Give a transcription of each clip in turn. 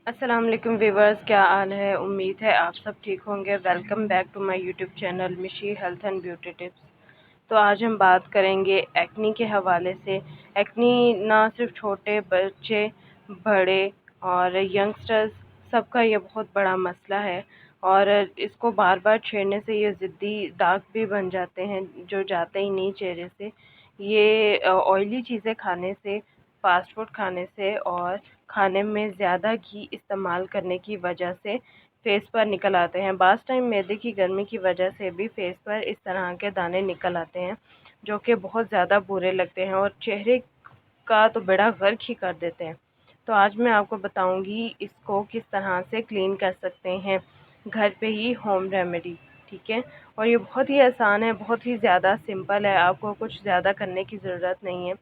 अस्सलाम वालेकुम व्यूवर्स, क्या हाल है। उम्मीद है आप सब ठीक होंगे। Welcome back to my YouTube channel Mishi health and beauty tips. तो आज हम बात करेंगे एक्नी के हवाले से। एक्नी ना सिर्फ छोटे बच्चे, बड़े और यंगस्टर्स, सबका ये बहुत बड़ा मसला है और इसको बार बार छेड़ने से ये ज़िद्दी दाग भी बन जाते हैं जो जाते ही नहीं चेहरे से। ये ऑयली चीज़ें खाने से, फास्ट फूड खाने से और खाने में ज़्यादा घी इस्तेमाल करने की वजह से फेस पर निकल आते हैं। बाज़ टाइम मैदे की गर्मी की वजह से भी फेस पर इस तरह के दाने निकल आते हैं जो कि बहुत ज़्यादा बुरे लगते हैं और चेहरे का तो बेड़ा गर्क ही कर देते हैं। तो आज मैं आपको बताऊंगी इसको किस तरह से क्लीन कर सकते हैं घर पे ही, होम रेमेडी। ठीक है, और ये बहुत ही आसान है, बहुत ही ज़्यादा सिंपल है, आपको कुछ ज़्यादा करने की ज़रूरत नहीं है।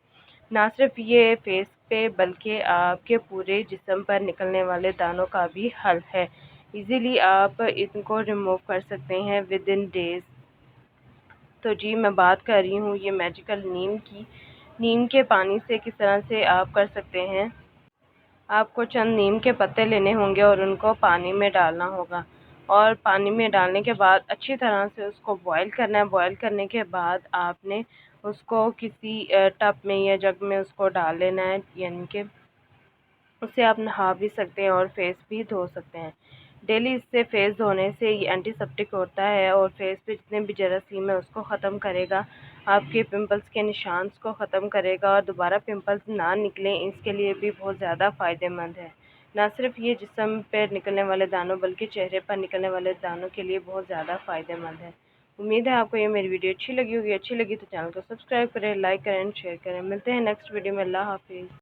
ना सिर्फ ये फेस पे बल्कि आपके पूरे जिस्म पर निकलने वाले दानों का भी हल है। इजीली आप इनको रिमूव कर सकते हैं विद इन डेज। तो जी मैं बात कर रही हूँ ये मैजिकल नीम की। नीम के पानी से किस तरह से आप कर सकते हैं। आपको चंद नीम के पत्ते लेने होंगे और उनको पानी में डालना होगा और पानी में डालने के बाद अच्छी तरह से उसको बॉईल करना है। बॉईल करने के बाद आपने उसको किसी टब में या जग में उसको डाल लेना है, यानी कि उससे आप नहा भी सकते हैं और फेस भी धो सकते हैं। डेली इससे फेस धोने से ये एंटीसेप्टिक होता है और फेस पे जितने भी जरासीम है उसको ख़त्म करेगा, आपके पिंपल्स के निशान को ख़त्म करेगा और दोबारा पिंपल्स ना निकलें इसके लिए भी बहुत ज़्यादा फ़ायदेमंद है। ना सिर्फ ये जिस्म पे निकलने वाले दानों बल्कि चेहरे पर निकलने वाले दानों के लिए बहुत ज़्यादा फ़ायदेमंद है। उम्मीद है आपको ये मेरी वीडियो अच्छी लगी होगी। अच्छी लगी तो चैनल को सब्सक्राइब करें, लाइक करें, शेयर करें। मिलते हैं नेक्स्ट वीडियो में। अल्लाह हाफिज़।